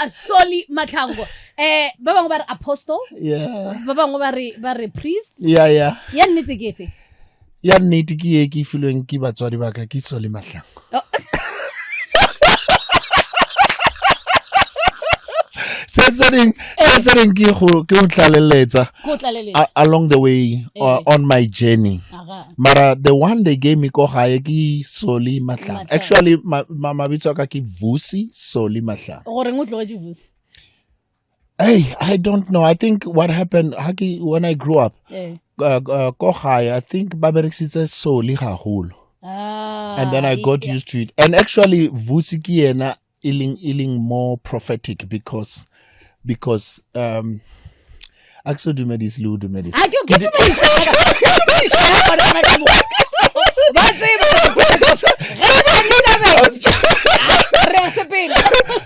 Soli Matlango. Ba bangwe ba re apostle. Yeah. Ba bangwe ba re priest. Yeah. Ya nnete ke efe? Ya nnete ke e ke filweng ke batswadi ba ka ke Soli Mahlangu. Tsetsereng ke go tlaleletsa along the way on my journey. Mara the one they gave me ko gae ke Soli Mahlangu. Actually mabitso ka ke Vusi Soli Mahlangu. Gore ngo tlogetse Vusi. Hey, I don't know. I think what happened when I grew up. Ko gae I think ba berekisitse Soli gagolo. And then I got used to it. And actually Vusi ke yena iling more prophetic because Axo Dumedis Lou Dumedis.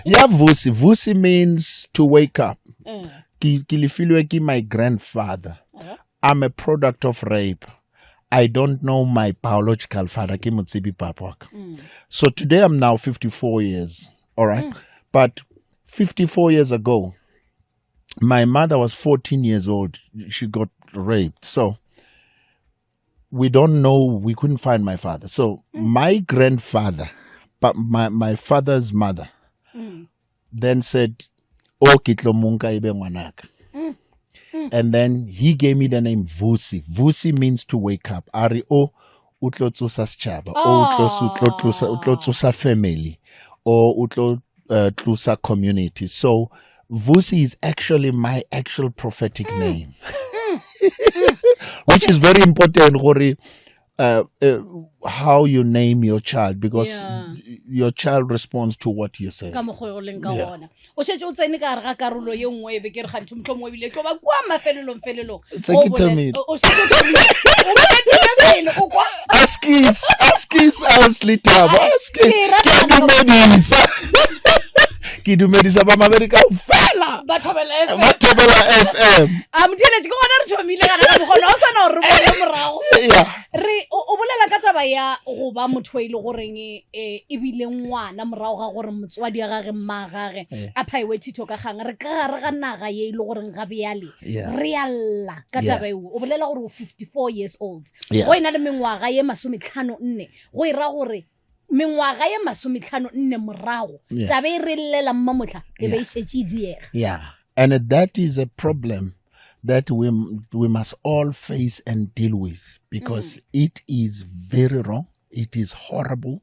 Yeah, Vusi means to wake up. Kilifilwe my grandfather. I'm a product of rape. I don't know my biological father. So today I'm now 54 years. All right. But 54 years ago, my mother was 14 years old. She got raped. So we don't know. We couldn't find my father. So my grandfather, but my father's mother, then said, "Oh, kitlo munka ibe ngwanaka." And then he gave me the name Vusi. Vusi means to wake up. Ari o utlo tsusa schaba. O utlo tsusa family. Or utlo tlusa community. So Vusi is actually my actual prophetic name. Which is very important, how you name your child, because your child responds to what you say. Ask kids, Kidumedisa ba America fela bathobela FM amthele ke gona re thomile kana ka mogolo o sana re bona morago re o bolela ka taba ya go ba motho ile goreng e bile ngwana morago ga gore motswadi ga gage mmagage a phaiwe thito ka gang re ka re ga naga ye ile goreng ga beale re yalla ka taba eo o bolela gore o 54 years old go ina le mengwaga ye 54 go ira gore mengwaga ye 54 morago tabe re llela mmamotla e be itšetse diega. And that is a problem that we must all face and deal with, because it is very wrong, it is horrible,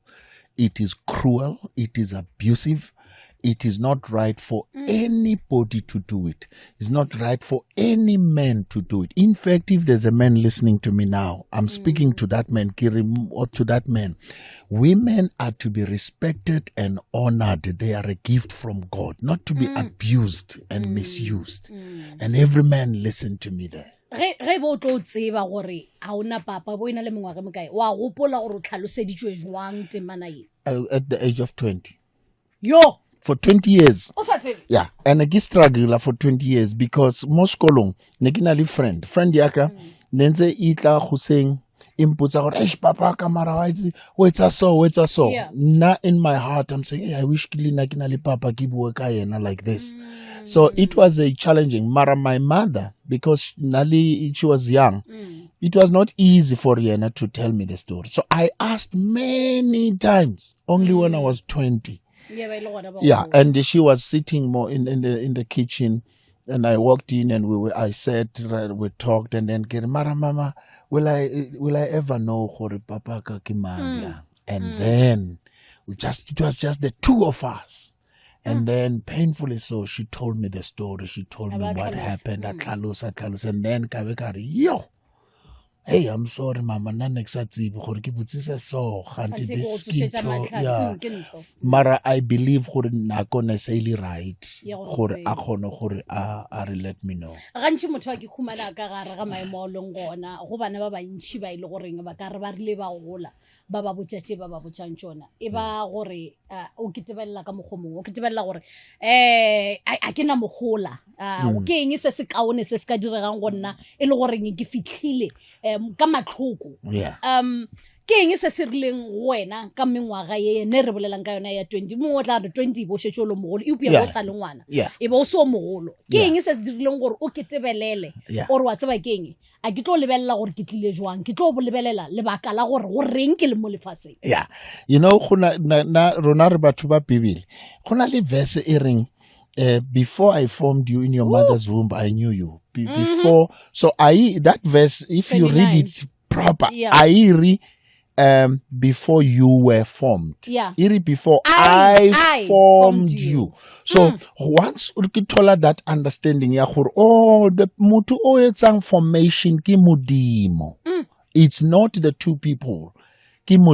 it is cruel, it is abusive. It is not right for anybody to do it. It's not right for any man to do it. In fact, if there's a man listening to me now, I'm speaking to that man, or to that man. Women are to be respected and honored. They are a gift from God, not to be abused and misused. And every man listen to me there. Ge bo tlo tseba gore a ona papa bo ina le mengwaga mekae wa gopola gore o tlhaloseditswe jwang temana ye? At the age of 20. Yo! For 20 years. Yeah. And I struggle for 20 years because most kolong, nekina friend yaka, nenze itla huseng inputs out, papa kamara, wait a so. Na in my heart, I'm saying, hey, I wish nakina li papa kibu na like this. So it was a challenging. Mara, my mother, because Nali, she was young, it was not easy for Rihanna to tell me the story. So I asked many times, only when I was 20. Yeah, and she was sitting more in the kitchen, and I walked in and I sat, we talked, and then Mara mama, will I ever know Hori Papa Kakimania? And then it was just the two of us. And then painfully so, she told me the story. She told me what happened at Tlalus, and then Kavekari, yo. Hey, I'm sorry, Mama. So, Mara, I believe nakone say right. Let me know. Gantsi motho a ke khumana ka gare ga maemo a lengona go bana ba bantši ba ile goreng ba ka re ba rile ba gola ba ba botšatše ba ba botšang tšona e ba gore o ketebella ka mogomong o ketebella gore a ke na mogola ke eng se se kaone se se ka diregang go nna e le goreng ke fitlhile ka matlhoko ke ke eng se se rileng wena ka mengwaga ye ne re bolelang ka yona ya 20 mo o tla re 20 bo shetse lo mogolo e upia go tsa le ngwana e bo so mogolo ke eng se se dirileng gore o ketebelele or wa tseba ke eng a ke tlo lebella gore ke tlile jwang ke tlo bo lebelela lebaka la gore go reng ke le mo lefaseng you know gona na rona re batho ba Bibele gona le verse e reng before I formed you in your mother's womb, I knew you. Before, so that verse, if 29. You read it proper, before you were formed. Before I formed you. So once you get that understanding, the mutu o formation ki modimo. It's not the two people. Let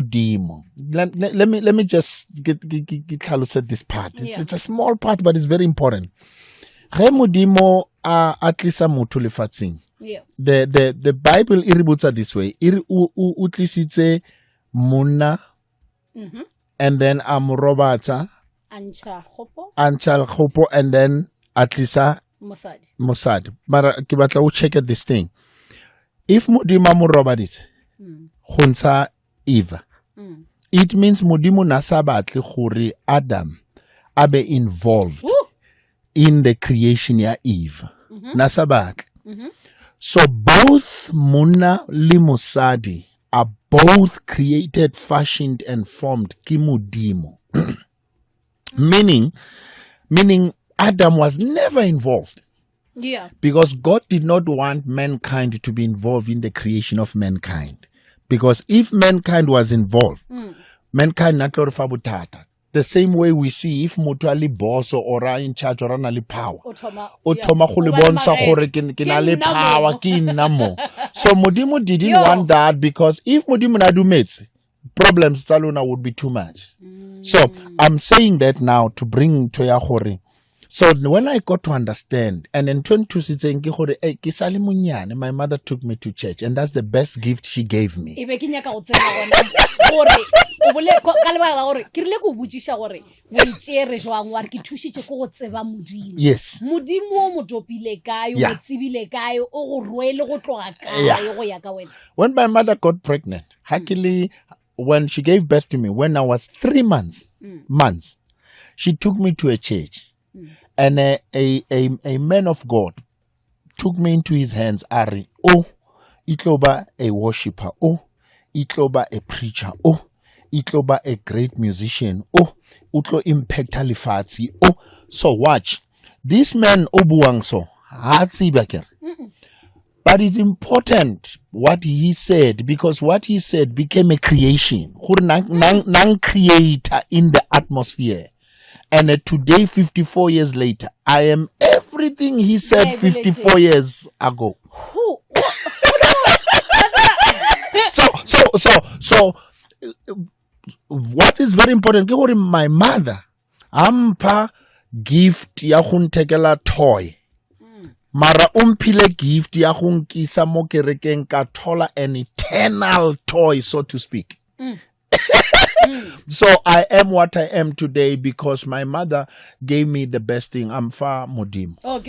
me just get this part. It's a small part, but it's very important. Modimo at least motho lefatseng. The Bible iributsa this way. Utlisitse monna and then amrobata anchal khopo and then atlisa Mossad. But ke batla o check this thing. If modimo amrobaditse khontsha Eve. It means modimo nasabatli gore Adam abe involved in the creation ya Eve. Nasabatli. So both Muna li Mosadi are both created, fashioned and formed kimudimo. meaning Adam was never involved. Because God did not want mankind to be involved in the creation of mankind. Because if mankind was involved, mankind not butata. The same way we see if mutually boss or in charge or anali power. So Modimo didn't want that because if Modimo nadu mates, problems saluna would be too much. So I'm saying that now to bring to Yahori. So when I got to understand, and in 2022, my mother took me to church, and that's the best gift she gave me. Yes. When my mother got pregnant, happily, when she gave birth to me, when I was 3 months, she took me to a church. And a man of God took me into his hands. Ari, itloba a worshipper. Itloba a preacher. Itloba a great musician. Utlo impact alifati. So watch. This man obuangso hatsi baker. But it's important what he said because what he said became a creation. Nang creator in the atmosphere. And today, 54 years later, I am everything he said 54 years ago. So, what is very important? My mother, ampa gift ya tekela toy. Mara umpile gift ya kisa mo kerekeng ka thola an eternal toy, so to speak. So I am what I am today because my mother gave me the best thing. I'm far Modim. I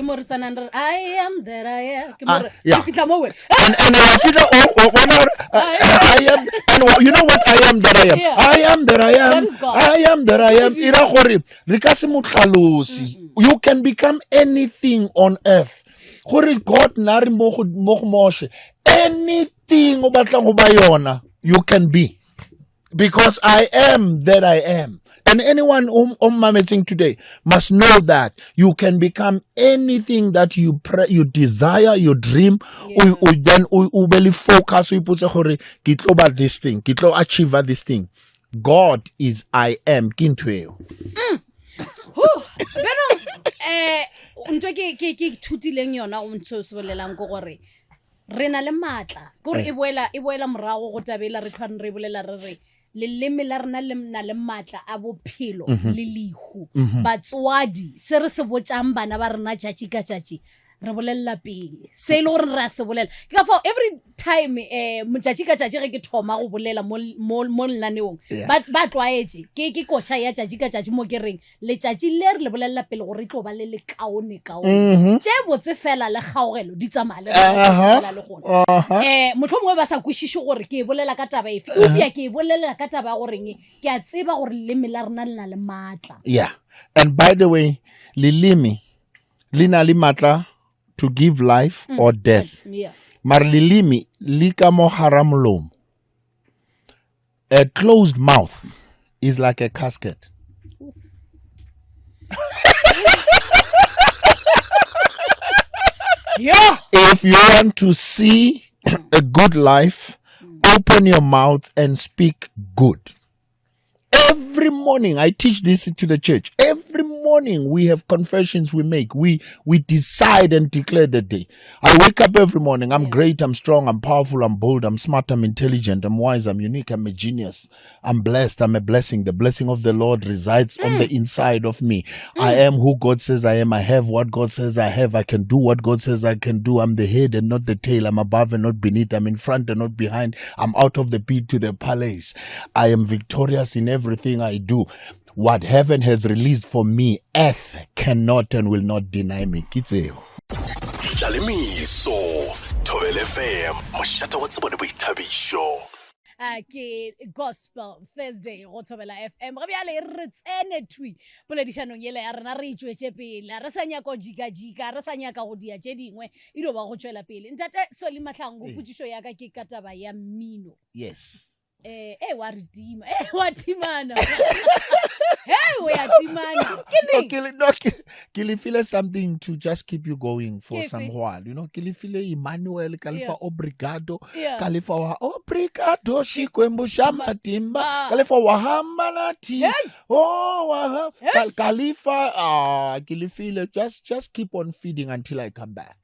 am that I am. Yeah. And I am, and you know what I am that I am. I am that I am. I am that I am. You can become anything on earth. God anything you can be. Because I am that I am. And anyone whom today must know that you can become anything that you desire, you dream, then really focus, we put about this thing, achieve this thing. God is I am. Kintueo. Rena le matla gore e boela morago go tabela re tshwana re bolela re leleme la rena le mna le matla a bophelo le lihu batswadi se re se botsang bana ba rena tšatši ka tšatši re bolella pele se ile gore ra se bolela ke ka fao every time motšatši ka tšatši ge ke thoma go bolela mo lenaneong ba tlwaetse ke koša ya tšatši ka tšatši mo ke reng letšatši le re le bolelela pele gore e tlo ba le le kaone tše botse fela le kgaogelo di tsamaya le gona motlho mongwe ba sa kwešiše gore ke e bolela ka taba efe obia ke e bolela ka taba ya goreng ke a tseba gore leleme la rena le na le maatla. Yeah, and by the way leleme le na le maatla to give life or death. Yeah. Mar leleme li ka mo hara molomo. A closed mouth is like a casket. Yeah. If you want to see a good life, open your mouth and speak good. Every morning, I teach this to the church. Every morning, we have confessions we make. We decide and declare the day. I wake up every morning. I'm great, I'm strong, I'm powerful, I'm bold, I'm smart, I'm intelligent, I'm wise, I'm unique, I'm a genius. I'm blessed, I'm a blessing. The blessing of the Lord resides on the inside of me. I am who God says I am. I have what God says I have. I can do what God says I can do. I'm the head and not the tail. I'm above and not beneath. I'm in front and not behind. I'm out of the pit to the palace. I am victorious in everything I do. What heaven has released for me, earth cannot and will not deny me. Kitseo. Ditlaleimiso, Thobela FM, mošate wa tsebone boithabišo. Ke Gospel Thursday go Thobela FM re bjale re tsene thui poledišanong yela ya rena re itšwetše pele re sa nyaka jika re sa nyaka go dia tše dingwe e dio ba go tšwela pele ntate Soli Mahlangu potšišo ya ka ke ka taba ya mmino. Yes. Wa re tima wa timana we ya timana ke le feel something to just keep you going for some while, you know. Ke le feel Emmanuel Kalifa Obrigado Kalifa wa Obrigado Shikwembu Shamatimba Kalifa wahamba nati Kalifa ke le feel just keep on feeding until I come back.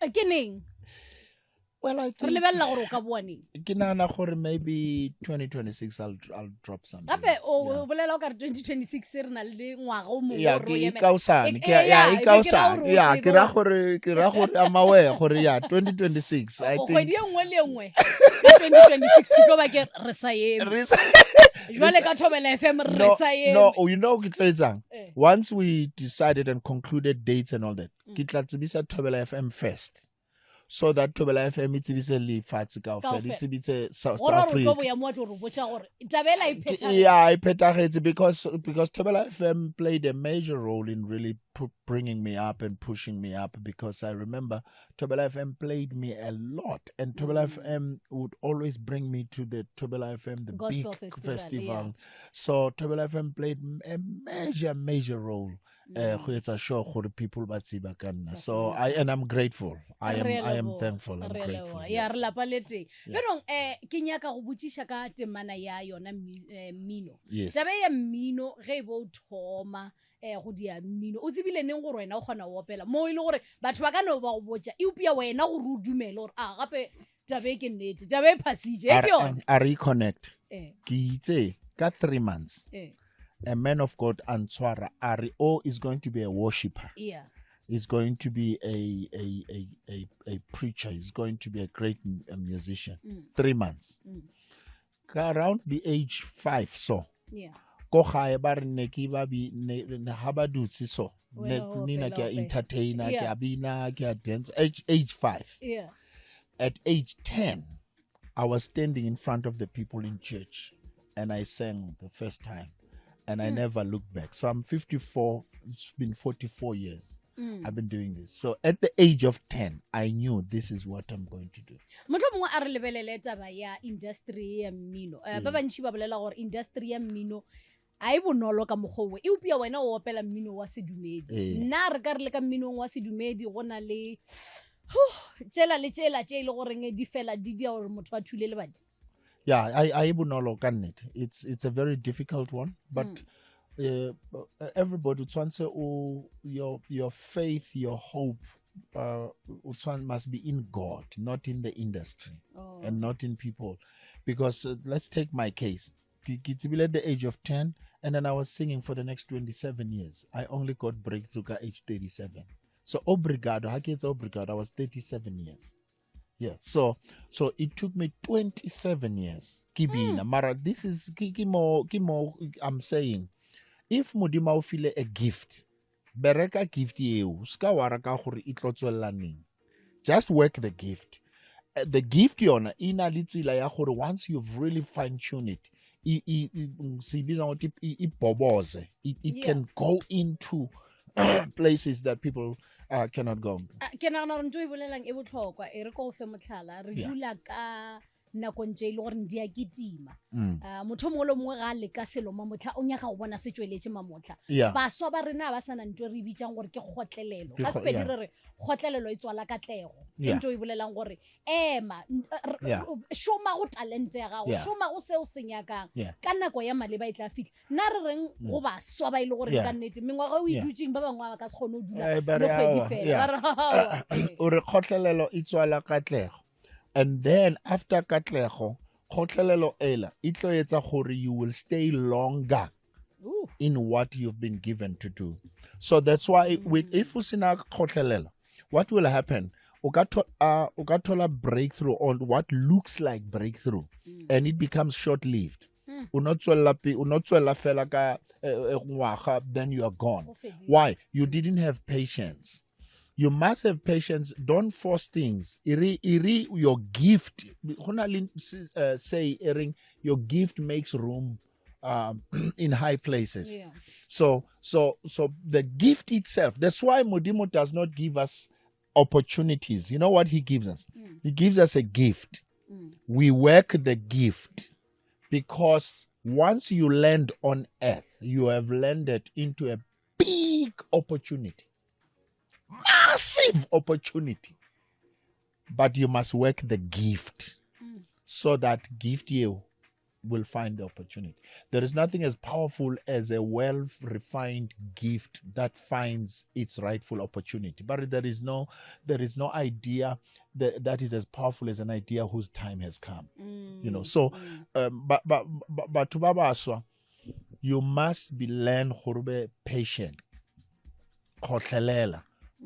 Well, I think maybe 2026 I'll drop something. Yeah, I'm aware. 2026. I think. No, you know, once we decided and concluded dates and all that, Thobela FM first. So that Thobela FM it's a leafats it's South Africa. Yeah, I petagetse because Thobela FM played a major role in really bringing me up and pushing me up, because I remember Thobela FM played me a lot, and Thobela FM would always bring me to the Thobela FM, the Gospel big festival. Yeah. So Thobela FM played a major role. It's a show for the people but so I'm grateful. I am thankful. I'm grateful. Yeah, pero ke nyaka go botšiša ka temana ya yona mmino. Taba ya mmino ge bo thoma go dia mmino o tsebile neng gore wena o kgona go opela mo ile gore batho ba ka no ba go botša e upia wena go re dumela gore gape tabe ke nnete tabe phasitše ke yona a reconnect ke itse ka 3 months. A man of God, Answara Ari-O, is going to be a worshipper. Yeah. He's going to be a preacher. He's going to be a great musician. 3 months. Around the age 5, so. Yeah. Ko gae ba re ne ke ba bi ha ba dutse so. Nina ke entertainer, ke abina, ke dance. Age 5. Yeah. At age 10, I was standing in front of the people in church, and I sang the first time. And I never looked back. So I'm 54. It's been 44 years. I've been doing this. So at the age of 10, I knew this is what I'm going to do. Motho mongwe a re lebelele taba ya industry ya mmino. Ba bantši ba bolela gore industry ya mmino a e bonolo ka mogogwe. E upia wena o opela mmino wa sedumedi. Nna re ka re le ka mmino wa sedumedi go na le tšela tše ile goreng di fela di dia gore motho a thule le badi. Yeah, I bonolo kannete. It's a very difficult one, but everybody wants your faith, your hope must be in God, not in the industry and not in people. Because let's take my case. At the age of 10, and then I was singing for the next 27 years. I only got breakthrough at age 37. So obrigado, I was 37 years. Yeah. So it took me 27 years. Kibina. Mara, this is kimo I'm saying, if Modimo feel a gift, bereka gift you, ska waraka gore itlo tswella ning. Just work the gift. The gift yona ina litsila ya gore once you've really fine-tuned it, it can go into places that people cannot go. Ke nagana gore ntho e bolelang e botlhokwa e re ko fe motlhala re dula ka nako ntse ile gore ndi a kitima motho mongwe le mongwe ga le ka selo ma motlha o nya ga go bona se tsweletse ma motlha ba so ba rena ba sana ntwe re bitsang gore ke gotlelelo ka sepedi re gotlelelo e tswala ka tlego ntho e bolelang gore ema shoma go talent ya gago shoma go se o senyakang ka nako ya maleba e tla fitla nna re reng go ba so ba ile gore ka nnete mengwa go idutsing ba bangwe ba ka se gone o dula mo pedi fela ba re o re gotlelelo e tswala ka tlego. And then after katlego, khotlelelo ela, itlo etsa gore you will stay longer in what you've been given to do. So that's why with if usina khotlelelo, what will happen? Ukatola breakthrough on what looks like breakthrough, and it becomes short-lived. Unotswela fela ka then you are gone. Why? You didn't have patience. You must have patience. Don't force things. Your gift. Say, your gift makes room in high places. Yeah. So the gift itself. That's why Modimo does not give us opportunities. You know what he gives us? He gives us a gift. We work the gift because once you land on earth, you have landed into a big opportunity. Massive opportunity, but you must work the gift so that gift you will find the opportunity. There is nothing as powerful as a well-refined gift that finds its rightful opportunity. But there is no idea that is as powerful as an idea whose time has come. You know. So, but to Baba Aswa, you must be learn horbe patient.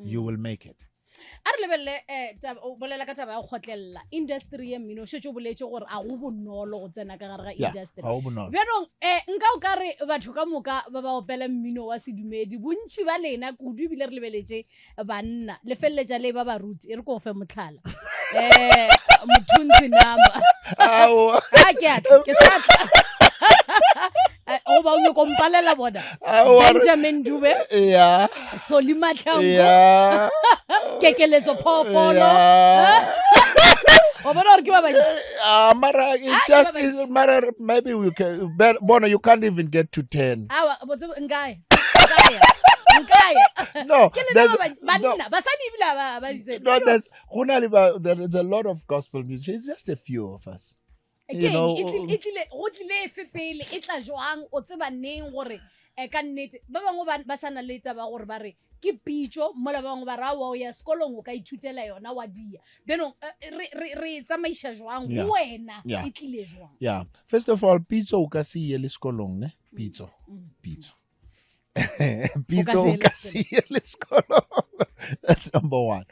You will make it. A re lebelle bolela ka taba ya khotlela industry ya mmino shetse boletse gore a go bonolo go tsena ka gare ga industry. Bjanong nka o ka re batho ka moka ba ba opela mmino wa sedumedi bontši ba lena kudu bile re lebeletse banna le felletša le ba ba ruti e re ko fe motlhala mothunzi nama ke sa o ba o kompalela bona Benjamin Dube Soli Matlhango kekeletso phofolo o bona re ke ba ba mara it just is matter maybe we can bona you can't even get to 10 ngai no there's a lot of gospel music. It's just a few of us. You know, it la joang o tseba neng gore ka nnete ba bangwe ba sana letsa ba gore ba re ke pitso mola ba bangwe ba ra wa ya sekolong o ka ithutela yona wa dia beno re tsamaisha joang wena e tlile joang. Yeah, first of all pitso o ka se ye le sekolong ne pitso pitso o ka se ye le sekolong. That's number one.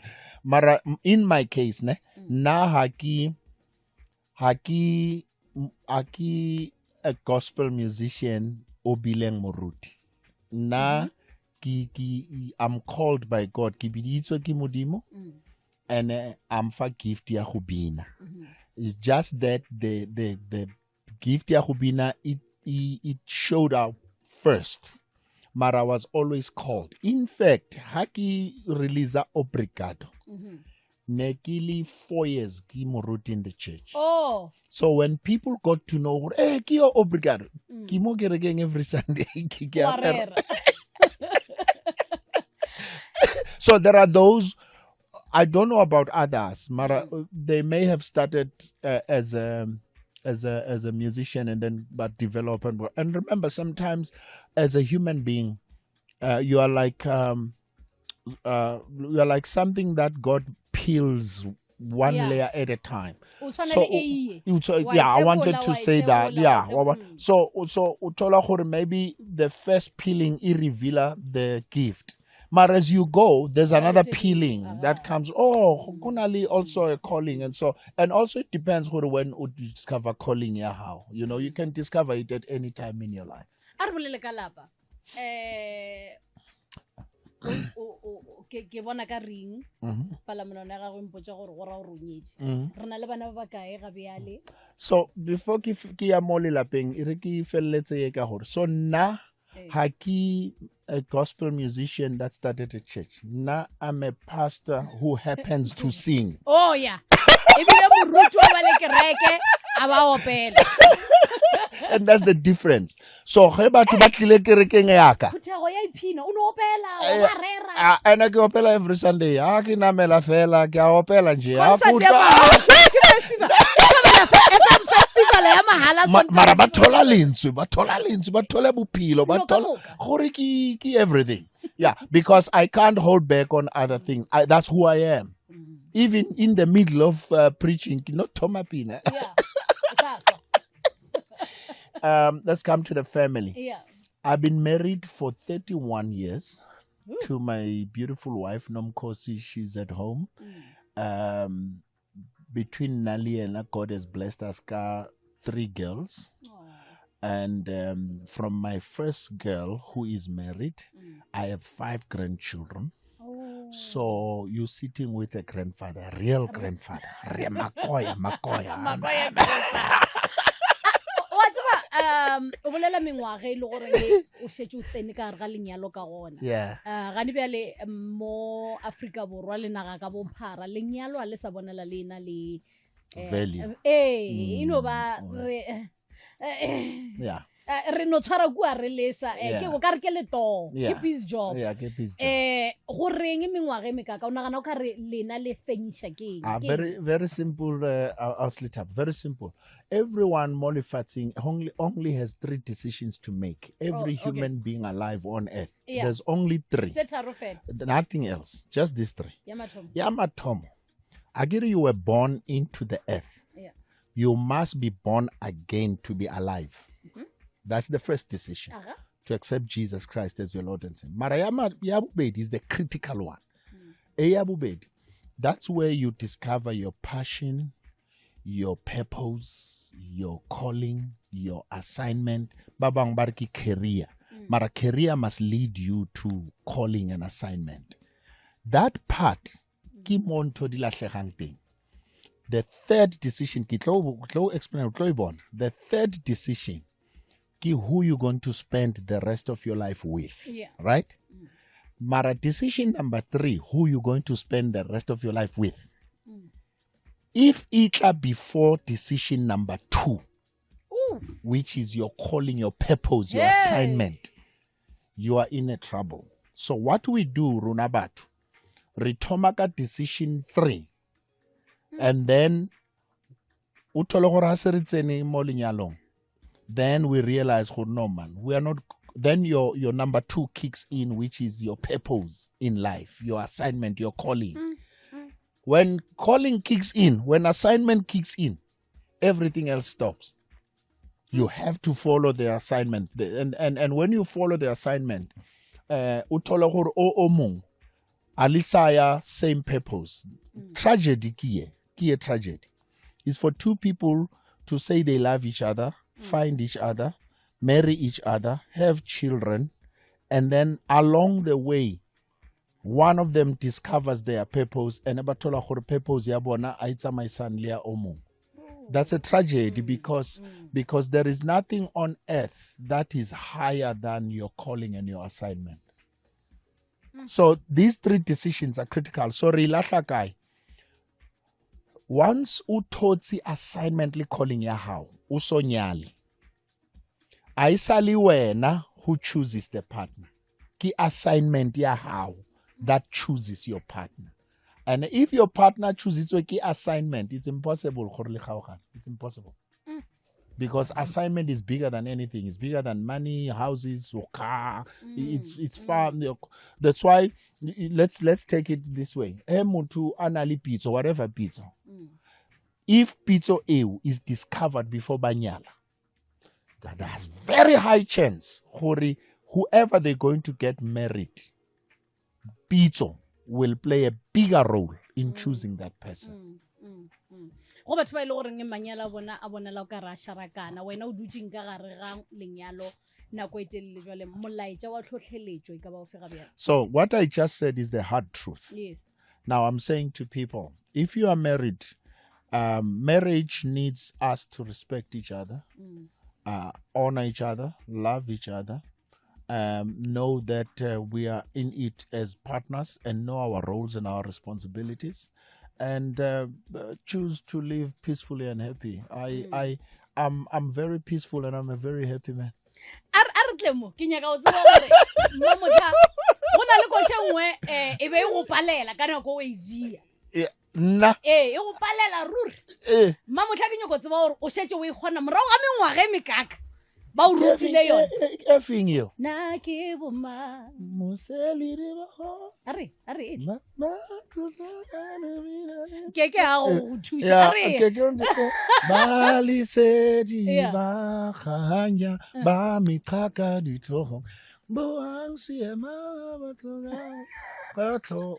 Mara in my case ne na haki a gospel musician obileng moruti na I'm called by God ki biditswe ke Modimo and I'm for gift ya go bina. It's just that the gift ya go bina it showed up first. Mara was always called. In fact, haki release obrigado. Nekili 4 years ki moruti in the church. Oh. So when people got to know, hey, kiyo obrigado, kimo geregeng every Sunday. So there are those. I don't know about others. Mara, they may have started as a musician and then but develop and remember sometimes as a human being, you are like something that God peels one layer at a time. So I wanted to say that. Yeah. So utola gore maybe the first peeling reveal the gift. But as you go, there's another peeling that comes. Oh, kunali also a calling, and also it depends when you discover calling. Yeah, how you can discover it at any time in your life. Ke bona ka ring palamonwana ya gago mpotsa gore go ra o ronyetse re na le bana ba bakae ga beale. So before ke ya mo lelapeng e re ke felletse ye ka gore so nna ha ke a gospel musician that started a church. Now I'm a pastor who happens to sing. Oh yeah. Ebile moruti wa le kereke aba opela. And that's the difference. So ge batho ba tlile kerekeng ya ka. Phutego ya iphina o no opela o ba rera. Ana ke opela every Sunday. Ke namela fela ke a opela nje. Mara ba thola lentswe ba thola bophelo ba thola gore ke everything. Yeah, because I can't hold back on other things. That's who I am. Even in the middle of preaching, not Tomapina. Yeah. Let's come to the family. Yeah. I've been married for 31 years to my beautiful wife, Nomkosi. She's at home. Between Nali and God has blessed us 3 girls. And from my first girl, who is married, I have 5 grandchildren. So you're sitting with a grandfather, a real grandfather. Makoya. O bolela mengwaga ile gore o shetse o tsene ka re ga lenyalo ka gona. Yeah. Ga di bjale mo Afrika Borwa le naga ka bophara lenyalo a le sa bonela le na le value. Ba re yeah. Re no tshwara ku a re lesa ke go ka re ke le to ke peace job. Yeah, ke peace job. Go reng mengwaga mekaka o nagana o ka re lena le fenyisha ke very very simple. I'll split up. Very simple. Everyone molifatsing only has 3 decisions to make. Every human being alive on earth. Yeah. There's only 3. Nothing else. Just these 3. Yamatomo. Agiri, you were born into the earth. Yeah. You must be born again to be alive. That's the first decision. To accept Jesus Christ as your Lord and Savior. Marayama Yabubedi is the critical one. Yabubedi. That's where you discover your passion, your purpose, your calling, your assignment. Babang barki career. Mara career must lead you to calling and assignment. That part, ki monto di la thing. The third decision, the third decision, who you're going to spend the rest of your life with. Yeah. Right? Mara decision number 3, who you're going to spend the rest of your life with. If it are before decision number 2, which is your calling, your purpose, your assignment, you are in a trouble. So what we do, Runabatu, Ritomaka decision 3, and then then we realize, no man, we are not. Then your number 2 kicks in, which is your purpose in life, your assignment, your calling. When calling kicks in, when assignment kicks in, everything else stops. You have to follow the assignment, and when you follow the assignment, utolahor o omong, alisaya same purpose. Tragedy kiye tragedy is for 2 people to say they love each other. Find each other, marry each other, have children, and then along the way, one of them discovers their purpose, and abatola khore purpose ya bona aitsa my son lia omo. That's a tragedy because there is nothing on earth that is higher than your calling and your assignment. So these 3 decisions are critical. So rilasha kai. Once utotsi assignment li calling ya how usonyali. Aisali wena who chooses the partner. Ki assignment ya how that chooses your partner. And if your partner chooses ki assignment, it's impossible. It's impossible. Because assignment is bigger than anything. It's bigger than money, houses, or car. It's far. That's why let's take it this way. Emuntu anali pizza, whatever pizza. If pizza EU is discovered before Banyala, there's very high chance whoever they're going to get married, pitso will play a bigger role in choosing that person. Go batho ba ile gore nge manyala bona a bonela o ka ra sharakana wena o dutseng ka gare ga lenyalo nako e telele jwale molaetsa wa tlhotlheletso e ka ba o fega bjang. So what I just said is the hard truth. Yes. Now I'm saying to people, if you are married, marriage needs us to respect each other, honor each other, love each other, know that we are in it as partners and know our roles and our responsibilities, and choose to live peacefully and happy. I'm very peaceful and I'm a very happy man. Artlemo ke nyaka o tseba gore mamotla gona le koshengwe e be go palela ka nako o e dia. Nna e go palela ruri mamotla ke nyako tseba gore o shetse o e gona morago ga mengwaga e mekaka ba o rutile yona effing you na ke boma moseliri ba are ke a go thusa are ba lisedi ba khanya ba miqhaka ditlogo boang siema batloga batlo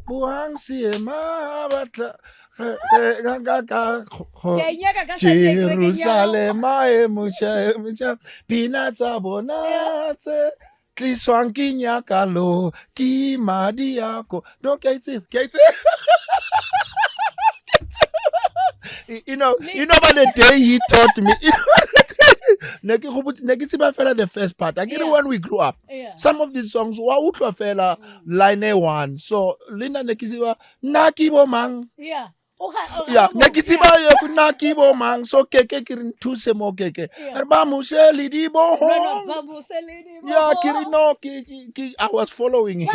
boang siema batla Jerusalem emucha pina tsa bona tse tliswang ke nyakalo ke madi yako no ke itse you know by the day he taught me the first part. I get it when we grew up. Some of these songs wa utlwa fela line 1. So Linda nekiziba nakibo mang. Nekiziba nakibo mang. So keke kirin tuse mo keke. Ba museli di bo. Yeah, kirino ki I was following him.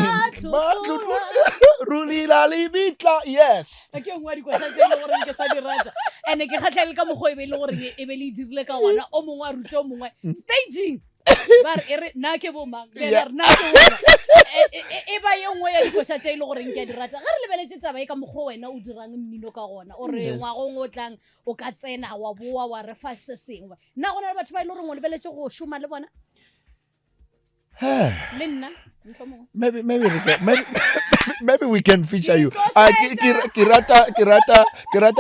Ruli la libitla. Yes. And ke khatlhele ka mogwe be le gore e be le dirile ka ona o mongwe a ruta o mongwe staging ba re na ke bo mang ke re na ke e ba ye nngwe ya dikosa tse ile gore ke di rata ga re lebeletse tsaba e ka mogwe wena o dirang mmino ka gona o re ngwagong o tlang o ka tsena wa boa wa re fa se sengwe na gona le batho ba ile gore mo lebeletse go shuma le bona le nna maybe we can feature you. Kirata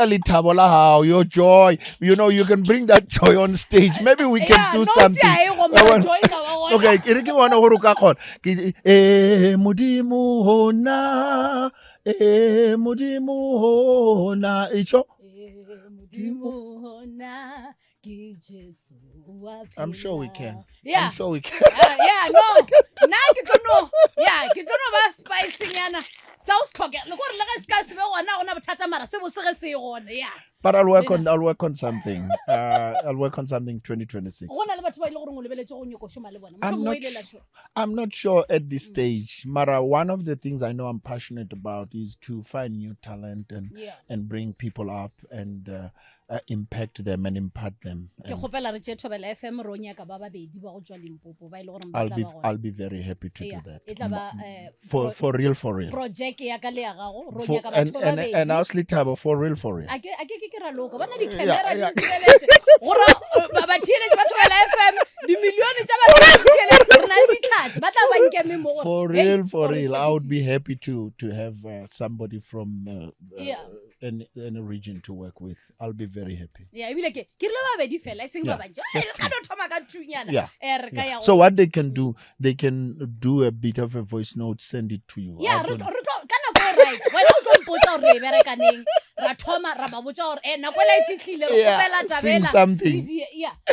Litabo la hao, your joy. You know, you can bring that joy on stage. Maybe we can do something. Okay, kiriki wana horuka kon. Mudimu hona icho. I'm sure we can. Yeah. I'm sure we can. Yeah, no. Na ke kono. Yeah, ke kono ba spicy nyana. South Korea. Look what le ga ska se be ona ona bothata mara se bo se ge se gona. Yeah. But I'll work on something. I'll work on something 2026. I'm not sure at this stage. Mara, one of the things I know I'm passionate about is to find new talent and bring people up and impact them and impart them. I'll be very happy to do that. For real. Project and I'll sleep for real. Kera loko bana di camera di tseletse gora ba thieletse batho ba FM di milione tsa ba thieletse rena di tlhatse ba tla ba nkeme mo for real I would be happy to have somebody from any region to work with. I'll be very happy. Ebile ke re ba be di fela seng ba banja ka do thoma ka thunyana so what they can do a bit of a voice note, send it to you. Kana go right when you don't put out re berekane ra thoma ra ba botsa gore na go la ifitlhile go pela tabela something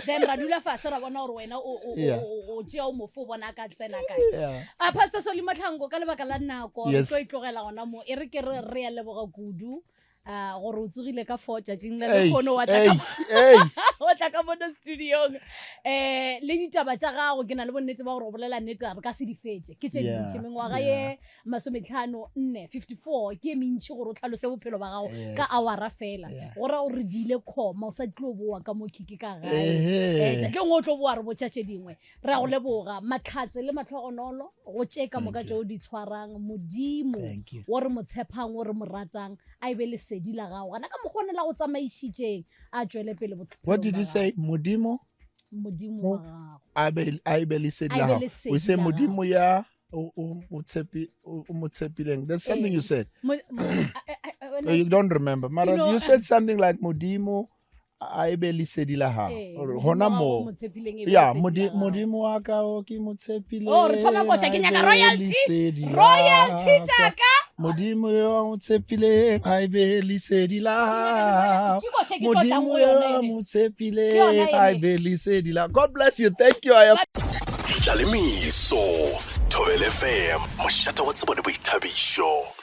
then ra dula fa se ra bona gore wena o tšea o mofo bona ka tsena kae Pastor Solly Mahlangu ka lebaka la nako re tlo itlogela gona mo e re ke re ya leboga kudu gore o tsogile ka 4 tšatšing le kgono wa tla ka mo studio le ditaba tša gago ke na le bonnete ba gore o bolela nnete re ka se di fetse ke tše dintši mengwaga ye 54 ke mentši gore o tlhalose bophelo ba gago ka awara fela gore o re diile khoma o sa tlo boa ka mo kiki ka gae ke ngwe o tlo boa re botšatše dingwe re go leboga matlhatse le matlhogonolo go tše ka moka tšeo di tshwarang modimo o re mo tshepang o re mo ratang a be le sedi la gago gana ka mogonela go tsamaišitšeng a tšwele pele botlhelo. What did you say? Modimo wa gago a be le sedi la gago. We say modimo ya There's something you said. When You don't remember. Mara, You know, you said something like Modimo a ebe lesedi la hao. Hona mo. Yeah, Modimo wa ka o ke mo tshepileng. Oh, re thoma go tla ke nyaka a ebe royalty. lesedi la Royalty hao. tjaka. Modimo yo a mo tshepileng a ebe lesedi la hao. Ke go se ke go tla Modimo mo yo yona a ene. mo Ke tshepileng yona a ene. ebe lesedi la. God bless you. Thank you. I am Ditlaleimiso, Thobela FM, mošate wa tsebo le boithabišo.